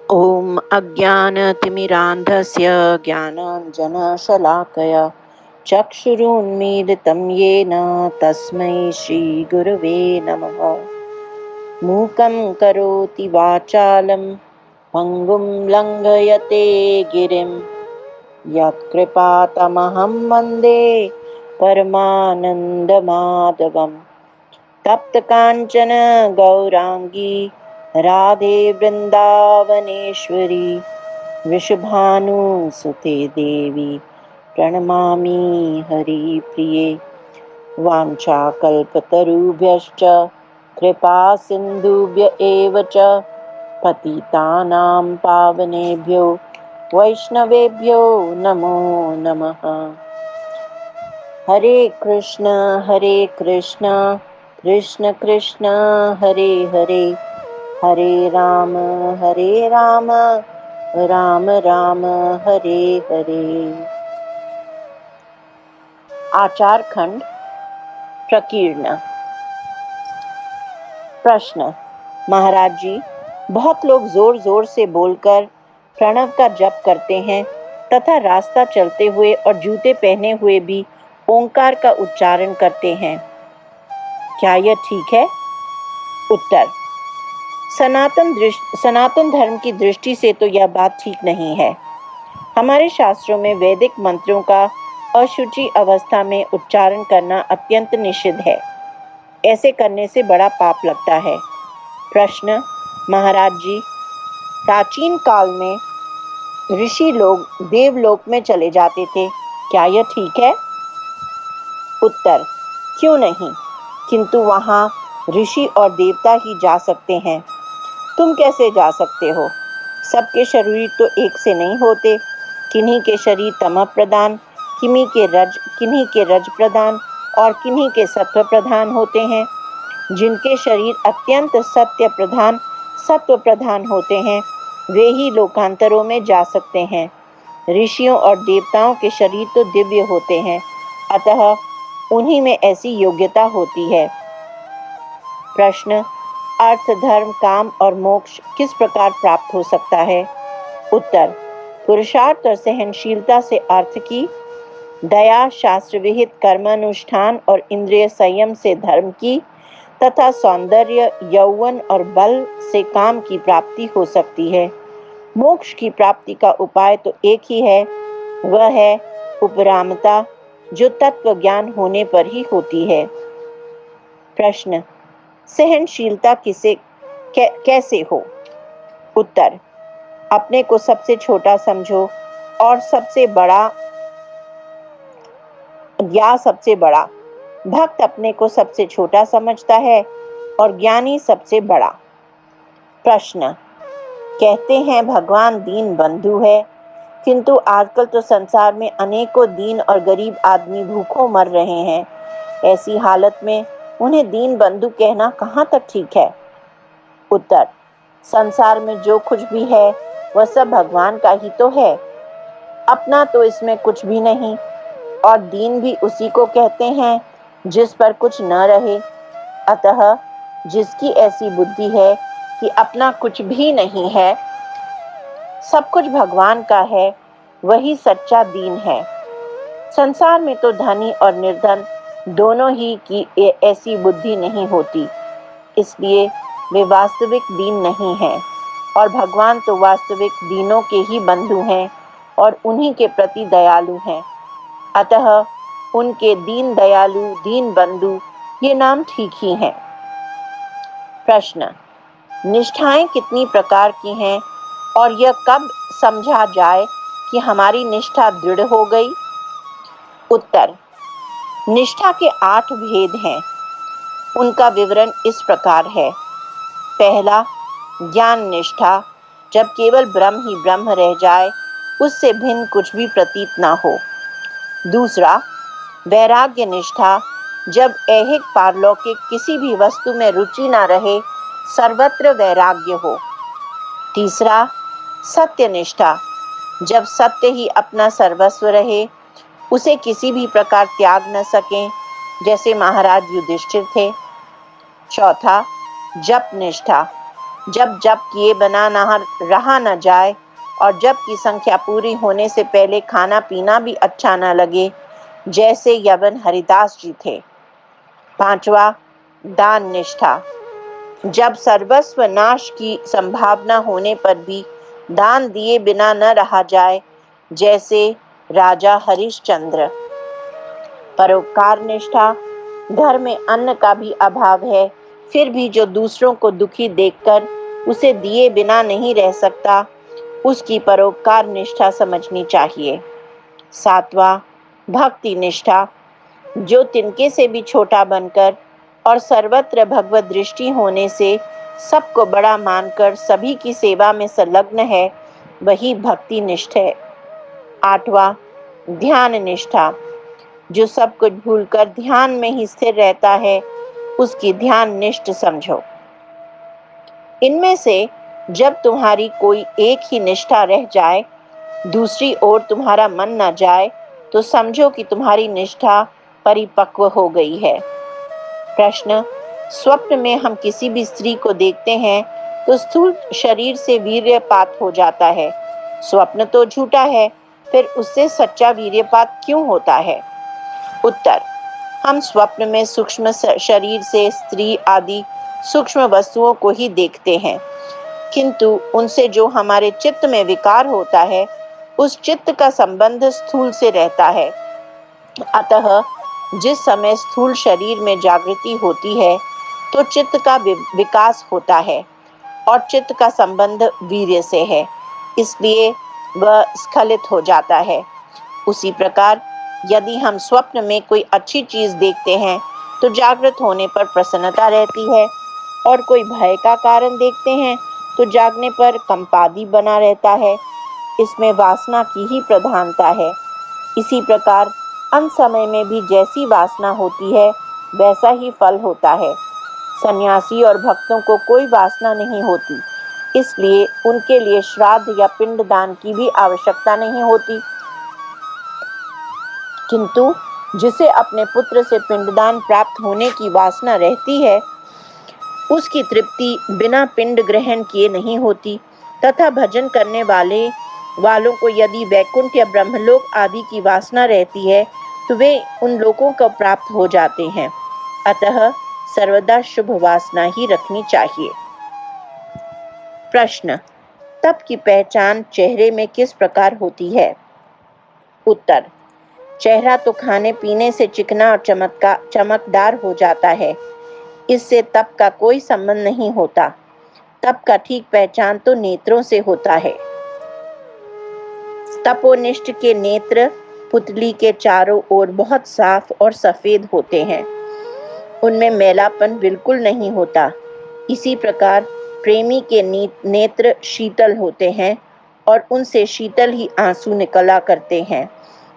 ॐ अज्ञानतिमिरान्धस्य ज्ञानाञ्जनशलाकया चक्षुरुन्मीलितं येन तस्मै श्रीगुरवे नमः। मूकं करोति वाचालं पङ्गुं लङ्घयते गिरिं यत्कृपातमहं वन्दे परमानन्दमाधवम्। तप्तकाञ्चन गौराङ्गी राधे वृन्दावनेश्वरी वृषभानुसुते देवी प्रणमामि हरिप्रिये। वाञ्छाकल्पतरुभ्यश्च कृपा सिन्धुभ्य एव च पतितानां पावनेभ्यो वैष्णवेभ्यो नमो नमः। हरे कृष्ण कृष्ण कृष्ण हरे हरे, हरे राम राम राम हरे हरे। आचार खंड प्रकीर्ण। प्रश्न। महाराज जी, बहुत लोग जोर जोर से बोलकर प्रणव का जप करते हैं तथा रास्ता चलते हुए और जूते पहने हुए भी ओंकार का उच्चारण करते हैं, क्या यह ठीक है? उत्तर। सनातन धर्म की दृष्टि से तो यह बात ठीक नहीं है। हमारे शास्त्रों में वैदिक मंत्रों का अशुचि अवस्था में उच्चारण करना अत्यंत निषिद्ध है। ऐसे करने से बड़ा पाप लगता है। प्रश्न। महाराज जी, प्राचीन काल में ऋषि लोग देवलोक में चले जाते थे, क्या यह ठीक है? उत्तर। क्यों नहीं, किंतु वहां ऋषि और देवता ही जा सकते हैं। तुम कैसे जा सकते हो? सबके शरीर तो एक से नहीं होते। किन्हीं के शरीर तमः प्रधान, किन्हीं के रज प्रधान और किन्हीं के सत्व प्रधान होते हैं। जिनके शरीर अत्यंत सत्व प्रधान होते हैं, वे ही लोकांतरों में जा सकते हैं। ऋषियों और देवताओं के शरीर तो दिव्य होते हैं, अतः उन्हीं में ऐसी योग्यता होती है। प्रश्न। अर्थ, धर्म, काम और मोक्ष किस प्रकार प्राप्त हो सकता है? उत्तर। पुरुषार्थ और सहनशीलता से अर्थ की, दया, शास्त्र विहित कर्मानुष्ठान और इंद्रिय संयम से धर्म की, तथा सौंदर्य, यौवन और बल से काम की प्राप्ति हो सकती है। मोक्ष की प्राप्ति का उपाय तो एक ही है, वह है उपरामता, जो तत्व ज्ञान होने पर ही होती है। प्रश्न। सहनशीलता कैसे हो? उत्तर। अपने को सबसे छोटा समझो और सबसे बड़ा भक्त अपने को सबसे छोटा समझता है और ज्ञानी सबसे बड़ा। प्रश्न। कहते हैं भगवान दीन बंधु है, किंतु आजकल तो संसार में अनेकों दीन और गरीब आदमी भूखों मर रहे हैं। ऐसी हालत में उन्हें दीन बंधु कहना कहाँ तक ठीक है? उत्तर। संसार में जो कुछ भी है वह सब भगवान का ही तो है, अपना तो इसमें कुछ भी नहीं। और दीन भी उसी को कहते हैं जिस पर कुछ न रहे। अतः जिसकी ऐसी बुद्धि है कि अपना कुछ भी नहीं है, सब कुछ भगवान का है, वही सच्चा दीन है। संसार में तो धनी और निर्धन दोनों ही की ऐसी बुद्धि नहीं होती, इसलिए वे वास्तविक दीन नहीं हैं। और भगवान तो वास्तविक दीनों के ही बंधु हैं और उन्हीं के प्रति दयालु हैं। अतः उनके दीन दयालु, दीन बंधु, ये नाम ठीक ही हैं। प्रश्न। निष्ठाएं कितनी प्रकार की हैं और यह कब समझा जाए कि हमारी निष्ठा दृढ़ हो गई? उत्तर। निष्ठा के 8 भेद हैं। उनका विवरण इस प्रकार है। पहला, ज्ञान निष्ठा, जब केवल ब्रह्म ही ब्रह्म रह जाए, उससे भिन्न कुछ भी प्रतीत ना हो। दूसरा, वैराग्य निष्ठा, जब ऐहिक पारलौकिक किसी भी वस्तु में रुचि ना रहे, सर्वत्र वैराग्य हो। तीसरा, सत्य निष्ठा, जब सत्य ही अपना सर्वस्व रहे, उसे किसी भी प्रकार त्याग न सकें, जैसे महाराज युधिष्ठिर थे। चौथा, जप निष्ठा, जब जप किए बिना रहा न जाए और जप की संख्या पूरी होने से पहले खाना पीना भी अच्छा न लगे, जैसे यवन हरिदास जी थे। 5वां, दान निष्ठा। जब सर्वस्व नाश की संभावना होने पर भी दान दिए बिना न रहा जाए, जैसे राजा हरिश्चंद्र। परोपकार निष्ठा। घर में अन्न का भी अभाव है, फिर भी जो दूसरों को दुखी देखकर उसे दिए बिना नहीं रह सकता, उसकी परोपकार निष्ठा समझनी चाहिए। 7वां, भक्ति निष्ठा। जो तिनके से भी छोटा बनकर और सर्वत्र भगवत दृष्टि होने से सबको बड़ा मानकर सभी की सेवा में संलग्न है, वही भक्ति निष्ठ है। 8वां, ध्यान निष्ठा। जो सब कुछ भूलकर ध्यान में ही स्थिर रहता है, उसकी ध्यान निष्ठ समझो। इनमें से जब तुम्हारी कोई एक ही निष्ठा रह जाए, दूसरी ओर तुम्हारा मन न जाए, तो समझो कि तुम्हारी निष्ठा परिपक्व हो गई है। प्रश्न: स्वप्न में हम किसी भी स्त्री को देखते हैं तो स्थूल शरीर से वीर्यपात हो जाता है। स्वप्न तो झूठा है, फिर उससे सच्चा वीर्यपात क्यों होता है? उत्तर: हम स्वप्न में सूक्ष्म शरीर से स्त्री आदि सूक्ष्म वस्तुओं को ही देखते हैं, किंतु उनसे जो हमारे चित्त में विकार होता है, उस चित्त का संबंध स्थूल से रहता है। अतः जिस समय स्थूल शरीर में जागृति होती है, तो चित्त का विकास होता है और चित्त का संबंध वीर्य से है, इसलिए वह स्खलित हो जाता है। उसी प्रकार यदि हम स्वप्न में कोई अच्छी चीज देखते हैं, तो जागृत होने पर प्रसन्नता रहती है, और कोई भय का कारण देखते हैं तो जागने पर कंपादी बना रहता है। इसमें वासना की ही प्रधानता है। इसी प्रकार अंत समय में भी जैसी वासना होती है, वैसा ही फल होता है। सन्यासी और भक्तों को कोई वासना नहीं होती, इसलिए उनके लिए श्राद्ध या पिंडदान की भी आवश्यकता नहीं होती। किंतु जिसे अपने पुत्र से पिंडदान प्राप्त होने की वासना रहती है, उसकी तृप्ति बिना पिंड ग्रहण किए नहीं होती, तथा भजन करने वालों को यदि वैकुंठ या ब्रह्मलोक आदि की वासना रहती है, तो वे उन लोगों को प्राप्त हो जाते हैं। अतः सर्वदा शुभ वासना ही रखनी चाहिए। प्रश्न: तप की पहचान चेहरे में किस प्रकार होती है? उत्तर: चेहरा तो खाने पीने से चिकना और चमकदार हो जाता है, इससे तप का कोई संबंध नहीं होता। तप का ठीक पहचान तो नेत्रों से होता है। तपोनिष्ठ के नेत्र पुतली के चारों ओर बहुत साफ और सफेद होते हैं, उनमें मैलापन बिल्कुल नहीं होता। इसी प्रकार प्रेमी के नेत्र शीतल होते हैं और उनसे शीतल ही आंसू निकला करते हैं।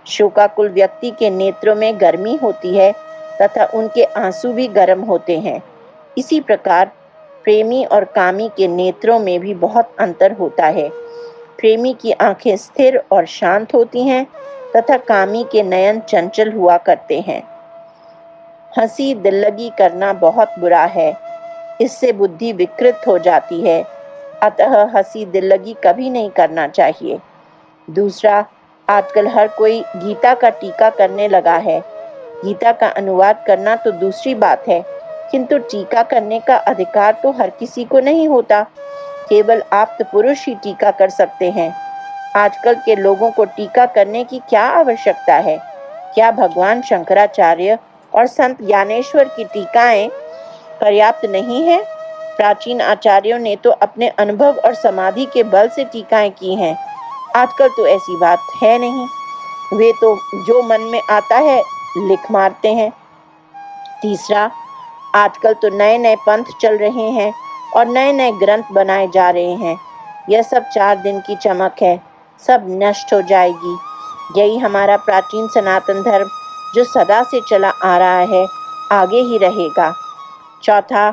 शोकाकुल व्यक्ति के नेत्रों में गर्मी होती है तथा उनके आंसू भी गर्म होते हैं। इसी प्रकार प्रेमी और कामी के नेत्रों में भी बहुत अंतर होता है। प्रेमी की आंखें स्थिर और शांत होती हैं तथा कामी के नयन चंचल हुआ करते हैं। हंसी दिल्लगी करना बहुत बुरा है, इससे बुद्धि विकृत हो जाती है, अतः हंसी दिल्लगी कभी नहीं करना चाहिए। दूसरा, आजकल हर कोई गीता का टीका करने लगा है। गीता का अनुवाद करना तो दूसरी बात है, किंतु टीका करने का अधिकार तो हर किसी को नहीं होता। केवल आप्त पुरुष ही टीका कर सकते हैं। आजकल के लोगों को टीका करने की क्या आवश्यकता है? क्या भगवान शंकराचार्य और संत ज्ञानेश्वर की टीकाएं पर्याप्त नहीं है? प्राचीन आचार्यों ने तो अपने अनुभव और समाधि के बल से टीकाएं की हैं। आजकल तो ऐसी बात है नहीं, वे तो जो मन में आता है लिख मारते हैं। तीसरा, आजकल तो नए नए पंथ चल रहे हैं और नए नए ग्रंथ बनाए जा रहे हैं। यह सब 4 दिन की चमक है, सब नष्ट हो जाएगी। यही हमारा प्राचीन सनातन धर्म जो सदा से चला आ रहा है, आगे ही रहेगा। चौथा,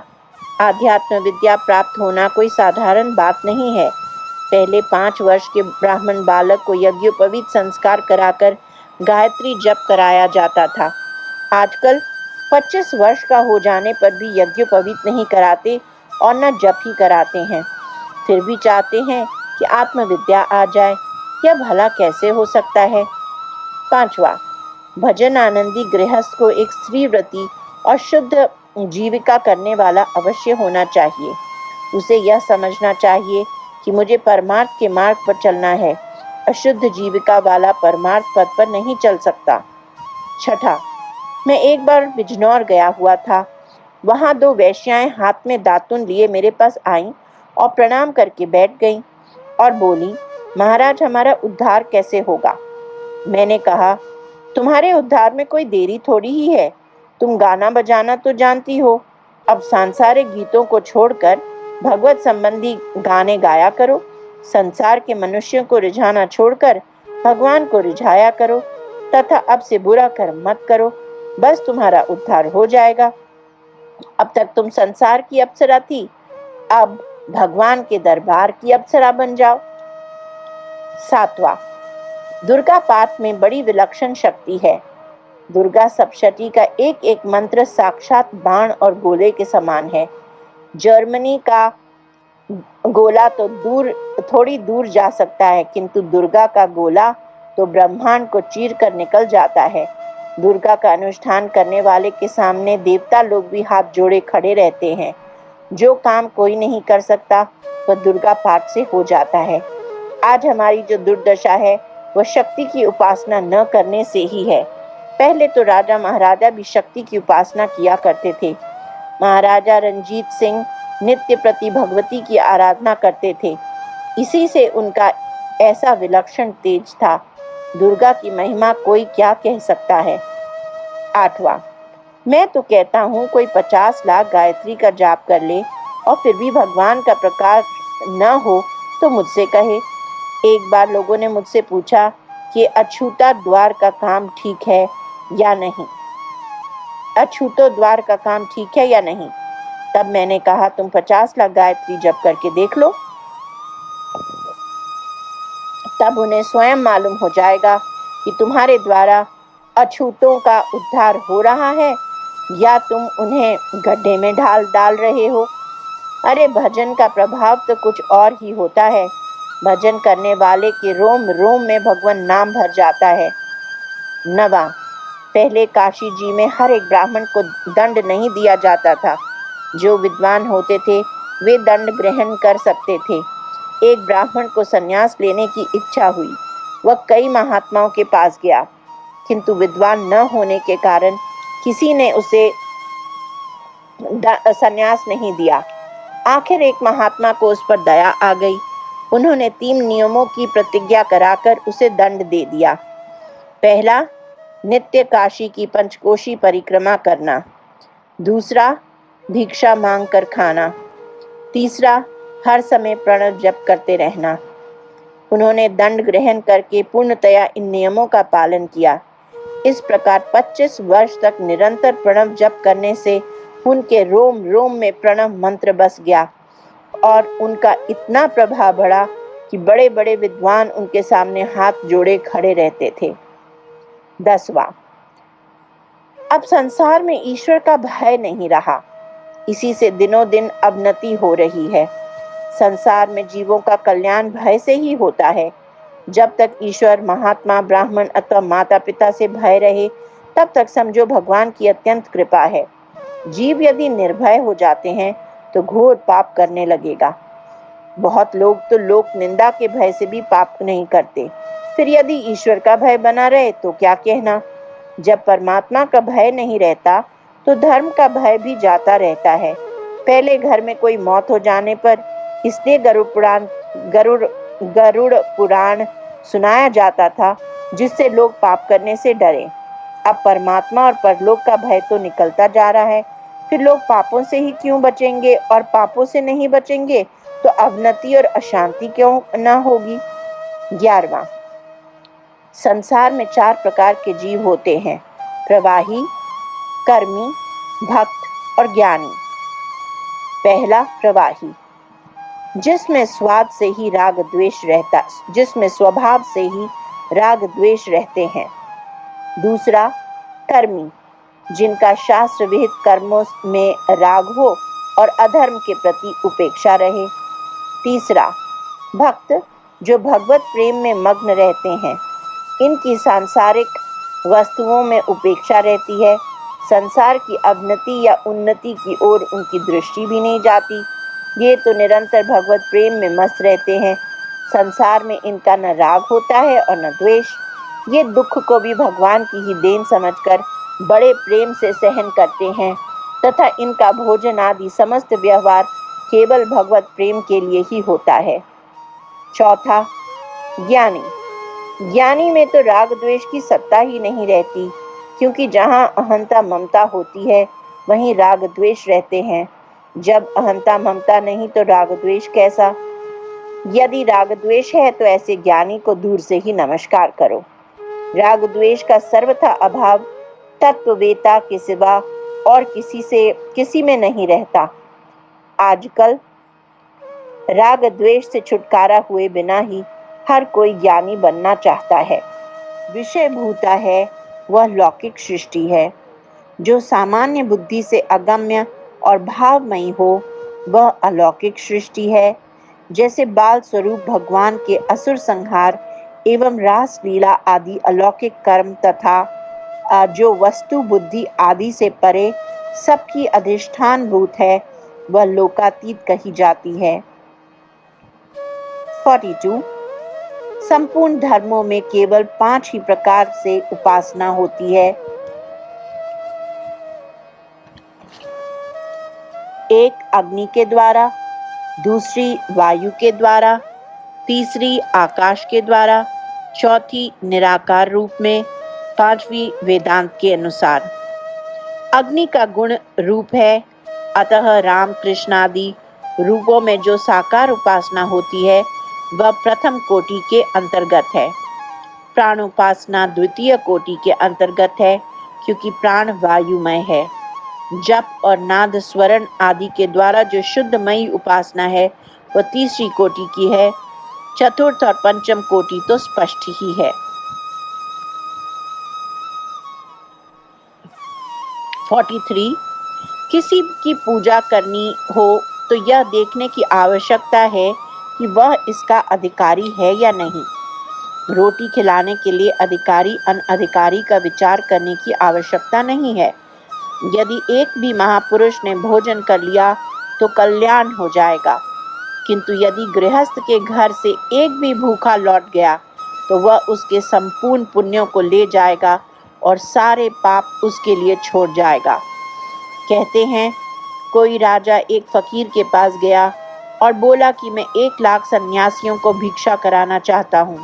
आध्यात्म विद्या प्राप्त होना कोई साधारण बात नहीं है। पहले 5 वर्ष के ब्राह्मण बालक को यज्ञोपवीत संस्कार कराकर गायत्री जप कराया जाता था। आजकल 25 वर्ष का हो जाने पर भी यज्ञोपवीत नहीं कराते और न जप ही कराते हैं। फिर भी चाहते हैं कि आत्मविद्या आ जाए। यह भला कैसे हो सकता है? 5वां, भजन आनंदी गृहस्थ को एक स्त्रीव्रती और शुद्ध जीविका करने वाला अवश्य होना चाहिए। उसे यह समझना चाहिए कि मुझे परमार्थ के मार्ग पर चलना है। अशुद्ध जीविका वाला परमार्थ पद पर नहीं चल सकता। 6, मैं एक बार बिजनौर गया हुआ था। वहां 2 वेश्याएं हाथ में दातुन लिए मेरे पास आईं और प्रणाम करके बैठ गईं और बोली, महाराज, हमारा उद्धार कैसे होगा? मैंने कहा, तुम्हारे उद्धार में कोई देरी थोड़ी ही है। तुम गाना बजाना तो जानती हो। अब सांसारिक गीतों को छोड़कर भगवत संबंधी गाने गाया करो। संसार के मनुष्यों को रिझाना छोड़कर भगवान को रिझाया करो तथा अब से बुरा कर्म मत करो। बस तुम्हारा उद्धार हो जाएगा। अब तक तुम संसार की अप्सरा थी, अब भगवान के दरबार की अप्सरा बन जाओ। 7वां, दुर्गा पाठ में बड़ी विलक्षण शक्ति है। दुर्गा सप्तशती का एक एक मंत्र साक्षात बाण और गोले के समान है। जर्मनी का गोला तो थोड़ी दूर जा सकता है, किंतु दुर्गा का गोला तो ब्रह्मांड को चीर कर निकल जाता है। दुर्गा का अनुष्ठान करने वाले के सामने देवता लोग भी हाथ जोड़े खड़े रहते हैं। जो काम कोई नहीं कर सकता वह दुर्गा पाठ से हो जाता है। आज हमारी जो दुर्दशा है वह शक्ति की उपासना न करने से ही है। पहले तो राजा महाराजा भी शक्ति की उपासना किया करते थे। महाराजा रंजीत सिंह नित्य प्रति भगवती की आराधना करते थे। इसी से उनका ऐसा विलक्षण तेज था। दुर्गा की महिमा कोई क्या कह सकता है। 8वां, मैं तो कहता हूँ कोई 50 लाख गायत्री का जाप कर ले और फिर भी भगवान का प्रकाश न हो तो मुझसे कहे। एक बार लोगों ने मुझसे पूछा कि अछूता द्वार का काम ठीक है या नहीं। अछूतो द्वार का काम ठीक है या नहीं? तब मैंने कहा, तुम 50 लाख गायत्री जप करके देख लो, तब उन्हें स्वयं मालूम हो जाएगा कि तुम्हारे द्वारा अछूतों का उद्धार हो रहा है या तुम उन्हें गड्ढे में डाल रहे हो। अरे भजन का प्रभाव तो कुछ और ही होता है। भजन करने वाले के रोम रोम में भगवान नाम भर जाता है। 9वां, पहले काशी जी में हर एक ब्राह्मण को दंड नहीं दिया जाता था। जो विद्वान होते थे वे दंड ग्रहण कर सकते थे। एक ब्राह्मण को संन्यास लेने की इच्छा हुई। वह कई महात्माओं के पास गया, किंतु विद्वान न होने के कारण किसी ने उसे संन्यास नहीं दिया। आखिर एक महात्मा को उस पर दया आ गई। उन्होंने 3 नियमों की प्रतिज्ञा कराकर उसे दंड दे दिया। पहला, नित्य काशी की पंचकोशी परिक्रमा करना। दूसरा, भिक्षा मांग कर खाना। तीसरा, हर समय प्रणव जप करते रहना। उन्होंने दंड ग्रहण करके पूर्णतया इन नियमों का पालन किया। इस प्रकार 25 वर्ष तक निरंतर प्रणव जप करने से उनके रोम रोम में प्रणव मंत्र बस गया और उनका इतना प्रभाव बढ़ा कि बड़े बड़े विद्वान उनके सामने हाथ जोड़े खड़े रहते थे। 10वां, अब संसार में ईश्वर का भय नहीं रहा। इसी से दिनों दिन अवनति हो रही है। संसार में जीवों का कल्याण भय से ही होता है। जब तक ईश्वर, महात्मा, ब्राह्मण अथवा माता पिता से भय रहे तब तक समझो भगवान की अत्यंत कृपा है। जीव यदि निर्भय हो जाते हैं तो घोर पाप करने लगेगा। बहुत लोग तो लोक निंदा के भय से भी पाप नहीं करते। फिर यदि ईश्वर का भय बना रहे तो क्या कहना। जब परमात्मा का भय नहीं रहता तो धर्म का भय भी जाता रहता है। पहले घर में कोई मौत हो जाने पर इसलिए गरुड़ पुराण सुनाया जाता था जिससे लोग पाप करने से डरे। अब परमात्मा और परलोक का भय तो निकलता जा रहा है, फिर लोग पापों से ही क्यों बचेंगे? और पापों से नहीं बचेंगे तो अवनति और अशांति क्यों न होगी। 11वां, संसार में 4 प्रकार के जीव होते हैं, प्रवाही, कर्मी, भक्त और ज्ञानी। पहला, प्रवाही, जिसमें स्वाद से ही राग द्वेष रहता, जिसमें स्वभाव से ही राग द्वेष रहते हैं। दूसरा, कर्मी, जिनका शास्त्र विहित कर्मों में राग हो और अधर्म के प्रति उपेक्षा रहे। तीसरा, भक्त जो भगवत प्रेम में मग्न रहते हैं, इनकी सांसारिक वस्तुओं में उपेक्षा रहती है। संसार की अवनति या उन्नति की ओर उनकी दृष्टि भी नहीं जाती। ये तो निरंतर भगवत प्रेम में मस्त रहते हैं। संसार में इनका न राग होता है और न द्वेष। ये दुख को भी भगवान की ही देन समझकर बड़े प्रेम से सहन करते हैं तथा इनका भोजन आदि समस्त व्यवहार केवल भगवत प्रेम के लिए ही होता है। चौथा, ज्ञानी। ज्ञानी में तो राग द्वेष की सत्ता ही नहीं रहती, क्योंकि जहाँ अहंता ममता होती है वहीं राग द्वेष रहते हैं। जब अहंता ममता नहीं तो राग द्वेष कैसा? यदि राग द्वेष है तो ऐसे ज्ञानी को दूर से ही नमस्कार करो। राग द्वेष का सर्वथा अभाव तत्ववेता के सिवा और किसी में नहीं रहता। आजकल राग द्वेष से छुटकारा हुए बिना ही हर कोई ज्ञानी बनना चाहता है। विषय भूता है वह लौकिक सृष्टि है। जो सामान्य बुद्धि से अगम्य और भावमयी हो वह अलौकिक सृष्टि है। जैसे बाल स्वरूप भगवान के असुर संहार एवं रास लीला आदि अलौकिक कर्म तथा जो वस्तु बुद्धि आदि से परे सबकी अधिष्ठान भूत है वह लोकातीत कही जाती है। 42. संपूर्ण धर्मों में केवल 5 ही प्रकार से उपासना होती है। एक अग्नि के द्वारा, दूसरी वायु के द्वारा, तीसरी आकाश के द्वारा, चौथी निराकार रूप में, पांचवी वेदांत के अनुसार। अग्नि का गुण रूप है, अतः राम कृष्ण आदि रूपों में जो साकार उपासना होती है वह प्रथम कोटि के अंतर्गत है। प्राण उपासना द्वितीय कोटि के अंतर्गत है, क्योंकि प्राण वायुमय है। जप और नाद स्वरण आदि के द्वारा जो शुद्धमयी उपासना है वह तीसरी कोटि की है। चतुर्थ और पंचम कोटि तो स्पष्ट ही है। 43. किसी की पूजा करनी हो तो यह देखने की आवश्यकता है कि वह इसका अधिकारी है या नहीं। रोटी खिलाने के लिए अधिकारी अनधिकारी का विचार करने की आवश्यकता नहीं है। यदि एक भी महापुरुष ने भोजन कर लिया तो कल्याण हो जाएगा, किंतु यदि गृहस्थ के घर से एक भी भूखा लौट गया तो वह उसके संपूर्ण पुण्यों को ले जाएगा और सारे पाप उसके लिए छोड़ जाएगा। कहते हैं, कोई राजा एक फकीर के पास गया और बोला कि मैं 1 लाख सन्यासियों को भिक्षा कराना चाहता हूँ।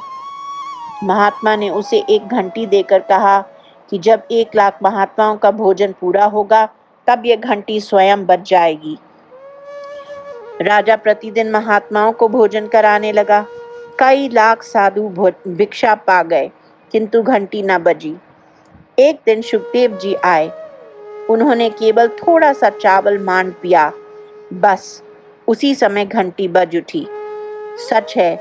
महात्मा ने उसे एक घंटी देकर कहा कि जब 1 लाख महात्माओं का भोजन पूरा होगा तब यह घंटी स्वयं बज जाएगी। राजा प्रतिदिन महात्माओं को भोजन कराने लगा। कई लाख साधु भिक्षा पा गए, किंतु घंटी न बजी। एक दिन सुखदेव जी आए। उन्होंने केवल थोड़ा सा चावल मान पिया, बस उसी समय घंटी बज उठी। सच है,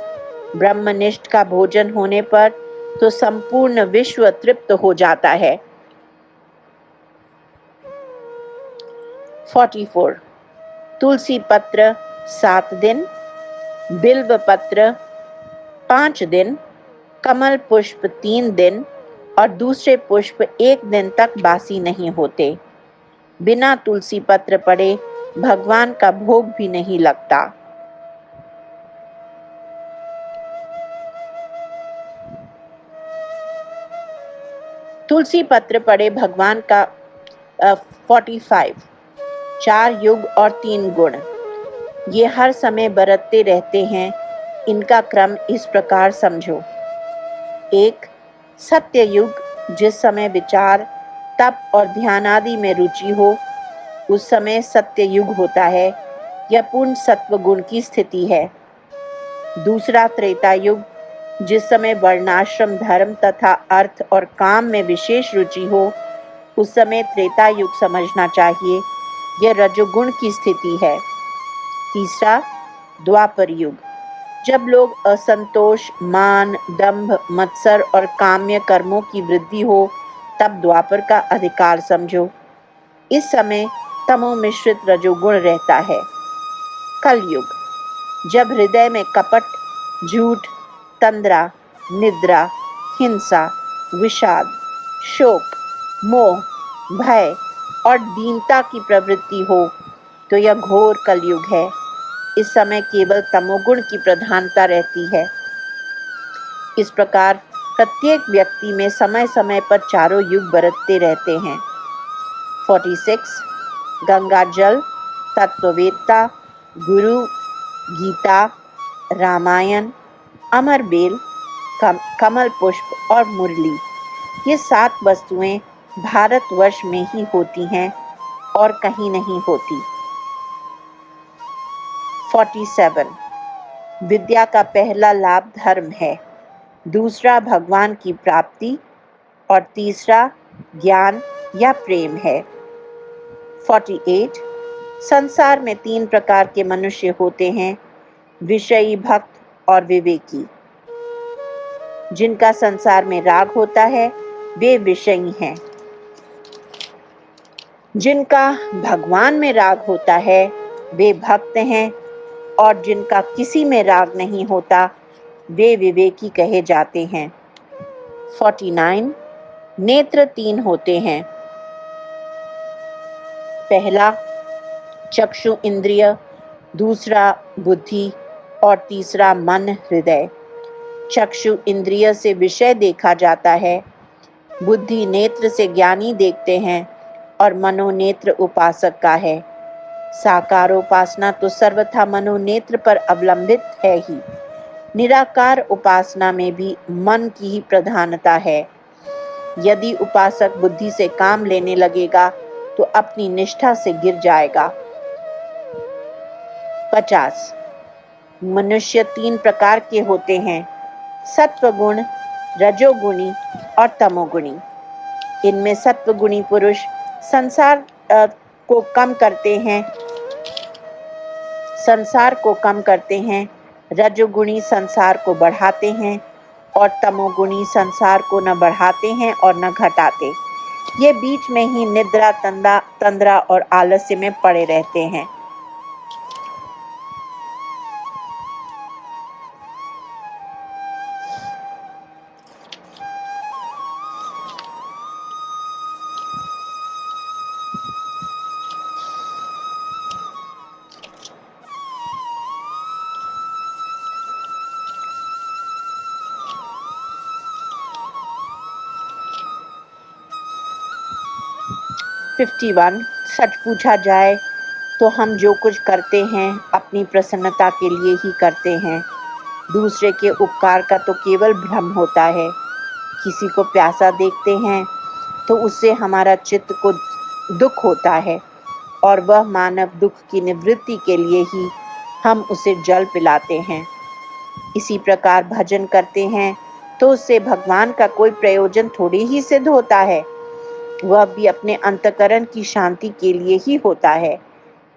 ब्रह्मनिष्ठ का भोजन होने पर तो संपूर्ण विश्व तृप्त हो जाता है। 44. तुलसी पत्र 7 दिन, बिल्व पत्र 5 दिन, कमल पुष्प 3 दिन और दूसरे पुष्प 1 दिन तक बासी नहीं होते। बिना तुलसी पत्र पड़े भगवान का भोग भी नहीं लगता। तुलसी पत्र पड़े भगवान का 45. 4 युग और 3 गुण ये हर समय बरतते रहते हैं। इनका क्रम इस प्रकार समझो। 1. सत्य युग, जिस समय विचार तप और ध्यान आदि में रुचि हो उस समय सत्य युग होता है। यह पूर्ण सत्व गुण की स्थिति है। दूसरा त्रेता युग, जिस समय वर्णाश्रम धर्म तथा अर्थ और काम में विशेष रुचि हो उस समय त्रेता युग समझना चाहिए। यह रजोगुण की स्थिति है। तीसरा द्वापर युग, जब लोग असंतोष, मान, दंभ, मत्सर और काम्य कर्मों की वृद्धि हो तब द्वापर का अधिकार समझो। इस समय तमो मिश्रित रजोगुण रहता है। कलयुग, जब हृदय में कपट, झूठ, तंद्रा, निद्रा, हिंसा, विषाद, शोक, मोह, भय और दीनता की प्रवृत्ति हो तो यह घोर कलयुग है। इस समय केवल तमोगुण की प्रधानता रहती है। इस प्रकार प्रत्येक व्यक्ति में समय समय पर चारों युग बरतते रहते हैं। 46 गंगा जल, तत्ववेत्ता, गुरु, गीता, रामायण, अमर बेल, कमल पुष्प और मुरली, ये 7 वस्तुएं भारतवर्ष में ही होती हैं और कहीं नहीं होती। 47 विद्या का पहला लाभ धर्म है, दूसरा भगवान की प्राप्ति और तीसरा ज्ञान या प्रेम है। 48 संसार में 3 प्रकार के मनुष्य होते हैं, विषयी, भक्त और विवेकी। जिनका संसार में राग होता है वे विषयी हैं, जिनका भगवान में राग होता है वे भक्त हैं और जिनका किसी में राग नहीं होता वे विवेकी कहे जाते हैं। 49 नेत्र 3 होते हैं, पहला चक्षु इंद्रिय, दूसरा बुद्धि और तीसरा मन हृदय। चक्षु इंद्रिय से विषय देखा जाता है, बुद्धि नेत्र से ज्ञानी देखते हैं और मनोनेत्र उपासक का है। साकारोपासना तो सर्वथा मनोनेत्र पर अवलंबित है ही। निराकार उपासना में भी मन की ही प्रधानता है। यदि उपासक बुद्धि से काम लेने लगेगा तो अपनी निष्ठा से गिर जाएगा। 50 मनुष्य 3 प्रकार के होते हैं, सत्वगुण, रजोगुणी और तमोगुणी। इनमें सत्वगुणी पुरुष संसार को कम करते हैं, रजोगुणी संसार को बढ़ाते हैं और तमोगुणी संसार को न बढ़ाते हैं और न घटाते। ये बीच में ही निद्रा, तंद्रा और आलस्य में पड़े रहते हैं। सच पूछा जाए तो हम जो कुछ करते हैं अपनी प्रसन्नता के लिए ही करते हैं। दूसरे के उपकार का तो केवल भ्रम होता है। किसी को प्यासा देखते हैं तो उससे हमारा चित्त को दुख होता है और वह मानव दुख की निवृत्ति के लिए ही हम उसे जल पिलाते हैं। इसी प्रकार भजन करते हैं तो उससे भगवान का कोई प्रयोजन थोड़ी ही सिद्ध होता है, वह भी अपने अंतःकरण की शांति के लिए ही होता है।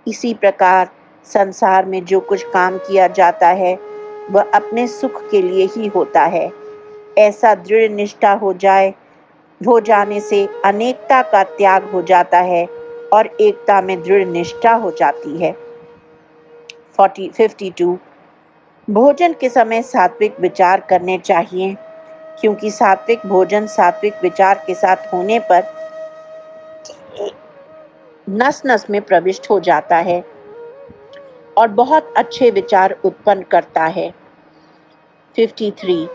इसी प्रकार संसार में जो कुछ काम किया जाता है वह अपने सुख के लिए ही होता है। ऐसा दृढ़ निष्ठा हो जाने से अनेकता का त्याग हो जाता है और एकता में दृढ़ निष्ठा हो जाती है। 52 भोजन के समय सात्विक विचार करने चाहिए, क्योंकि सात्विक भोजन सात्विक विचार के साथ होने पर नस नस में प्रविष्ट हो जाता है और बहुत अच्छे विचार उत्पन्न करता है। 53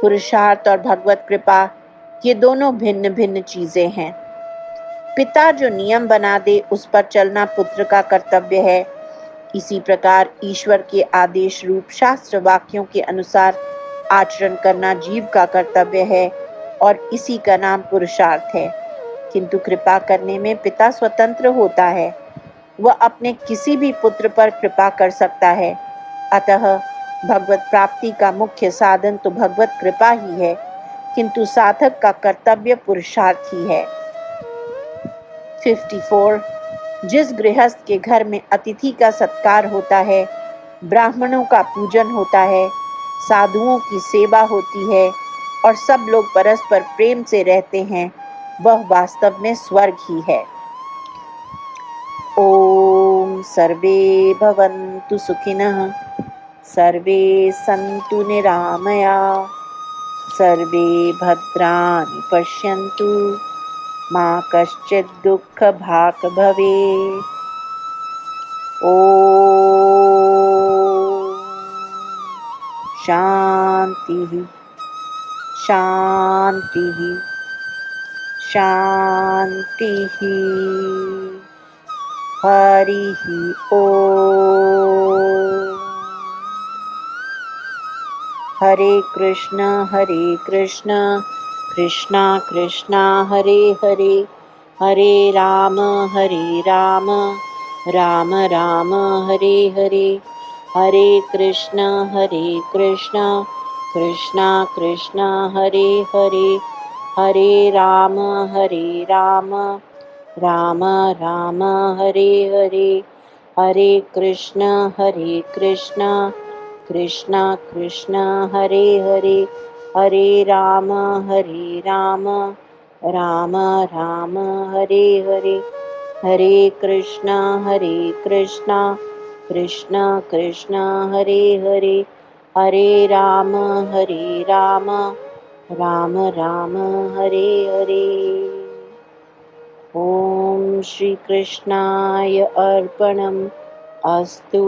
पुरुषार्थ और भगवत कृपा ये दोनों भिन्न भिन्न चीजें हैं। पिता जो नियम बना दे उस पर चलना पुत्र का कर्तव्य है। इसी प्रकार ईश्वर के आदेश रूप शास्त्र वाक्यों के अनुसार आचरण करना जीव का कर्तव्य है और इसी का नाम पुरुषार्थ है। किंतु कृपा करने में पिता स्वतंत्र होता है, वह अपने किसी भी पुत्र पर कृपा कर सकता है। अतः भगवत प्राप्ति का मुख्य साधन तो भगवत कृपा ही है, किंतु साधक का कर्तव्य पुरुषार्थ ही है। 54 जिस गृहस्थ के घर में अतिथि का सत्कार होता है, ब्राह्मणों का पूजन होता है, साधुओं की सेवा होती है और सब लोग परस्पर प्रेम से रहते हैं, वह वास्तव में स्वर्ग ही है। ॐ सर्वे भवन्तु सुखिनः, सर्वे सन्तु निरामयाः, सर्वे भद्राणि पश्यन्तु, मा कश्चित् दुःखभाग् भवेत्। ॐ शान्तिः शान्तिः शान्तिः। हरिः ॐ। हरे कृष्ण कृष्ण कृष्ण हरे हरे, हरे राम राम राम हरे हरे, हरे कृष्ण कृष्ण कृष्ण हरे हरे, हरे राम राम राम हरे हरे, हरे कृष्ण कृष्ण कृष्ण हरे हरे, हरे राम राम राम हरे हरे, हरे कृष्ण कृष्ण कृष्ण हरे हरे, हरे राम राम राम हरे हरे। ॐ श्री कृष्णाय अर्पणम् अस्तु।